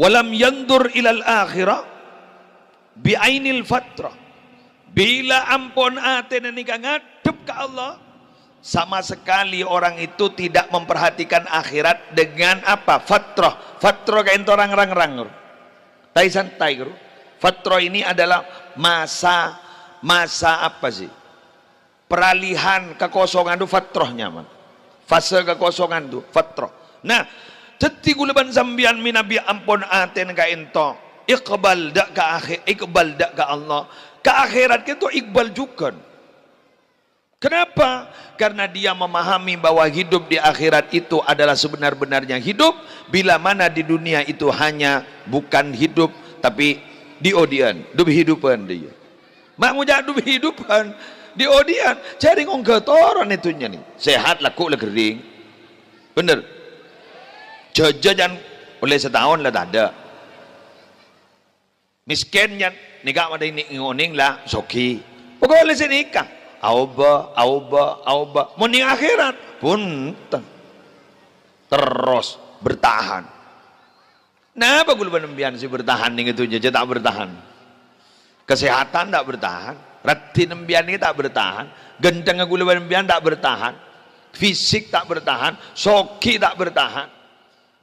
walam yandur ilal akhirah bi'ainil fatrah. Bila ampun aten nikah ngadep ke Allah, sama sekali orang itu tidak memperhatikan akhirat dengan apa? Fatrah. Fatrah kayak orang-orang tai santai guru. Fatrah ini adalah masa apa sih? Peralihan kekosongan itu fatrahnya man. Fase kekosongan itu fatrah. Nah, teti gulaban sambian minabi ampun aten ka ento. Iqbal dak ka akhir, iqbal dak ka Allah. Ka akhirat itu iqbal juga. Kenapa? Karena dia memahami bahwa hidup di akhirat itu adalah sebenar-benarnya hidup, bila mana di dunia itu hanya bukan hidup tapi diodian, hidupan dia. Mak mujak hidupan, diodian. Cari ngong ketoran itunya nih. Sehat laku lah kering. Bener. Jajan oleh setahun lah tak ada. Miskinnya nikah ada ini ngoning lah soki. Pokoknya oleh nikah. Auba. Mau ning akhirat pun terus bertahan. Nah, apa gula benembian sih bertahan nih itu aja tak bertahan. Kesehatan tak bertahan, rati nembian ini tak bertahan, genteng gula benembian tak bertahan, fisik tak bertahan, soki tak bertahan,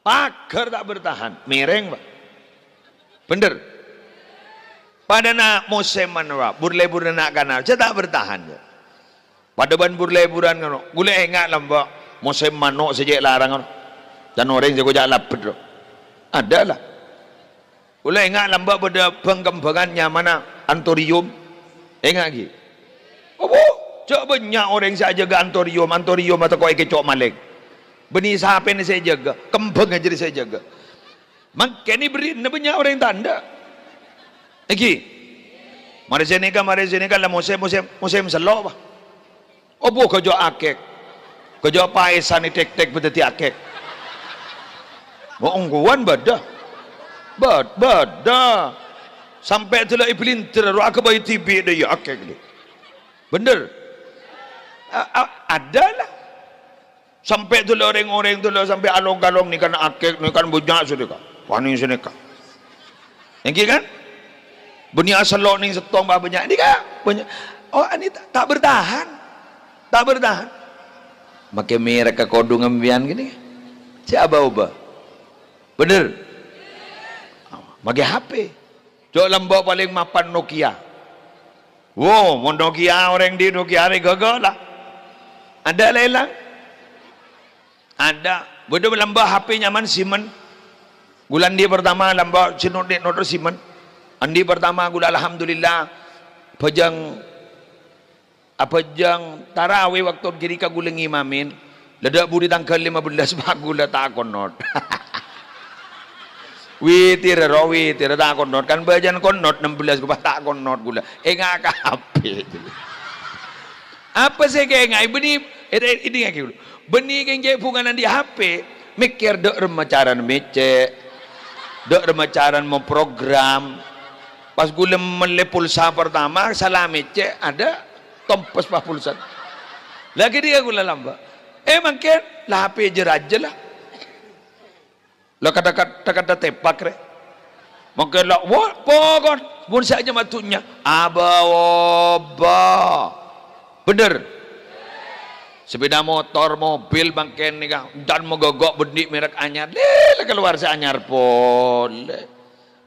pagar tak bertahan, mereng pak. Bener. Pada nak musim mana burle-burle nak kana, saya tak bertahan je. Pada ban burle-buran kan, gule enggak lambak musim mano sejak larang kan, dan orang jago jalan lapet. Ada lah. Gule enggak lambak pada pengembangannya mana antorium, enggak lagi. Oh, cak banyak orang saya jaga antorium atau kau kecok malik. Benih sahaja ni saya jaga, kembang aja saya jaga. Makanya beri, banyak orang yang tanda. Lagi, mari sini kan lah musim selok bah. Obo kerja akek, kerja paisan ni tek beteti akek. Mau ungguan bada, sampai tu lah ipelinter, aku bayi tibi dia akek ni. Bener, ada lah. Sampai tu lah orang-orang tu lah sampai along-along ni kan akek ni kan banyak sudah kan, wani sini kan. Yang kan? Benih asal lo ni setong banyak ni kan banyak. Oh ini tak bertahan, makai mereka kodung ambian gini siapa ubah bener makai HP jauh lembak paling mapan Nokia. Wow, mau Nokia orang di Nokia ni gagal lah. Ada lelang ada bodoh lembak HP nyaman simen bulan dia pertama lembak sinodek notor simen andi pertama gula alhamdulillah pejang tarawih waktu kiri ka gula ngimamin ledak buri tanggal 15 bagula tak konot. witir tak konot kan bajan konot 16 gua tak konot gula enggak ka HP. Apa sih kayak ngai benih ini kayak gitu. Benih kayak punganan di HP mikir dek remacaran mece dek remacaran mau program. Pas gula mele pulsa pertama salami cek ada tompes pas pulsa. Lagi dia gula lamba. Makin lah HP jeraja lah. Lah kata tepak re. Mungkin lah wah pokon pun saja matunya aba. Bener. Sepeda motor, mobil makin ni kan dan mogok bendik merek anyar. Le keluar sa anyar pol.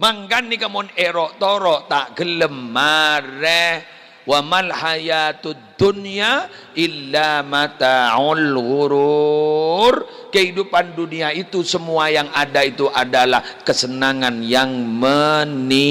Mangkan ni kamun erok torok tak gelem mare wa mal hayatud dunya illa mata'ul ghurur. Kehidupan dunia itu semua yang ada itu adalah kesenangan yang menipu.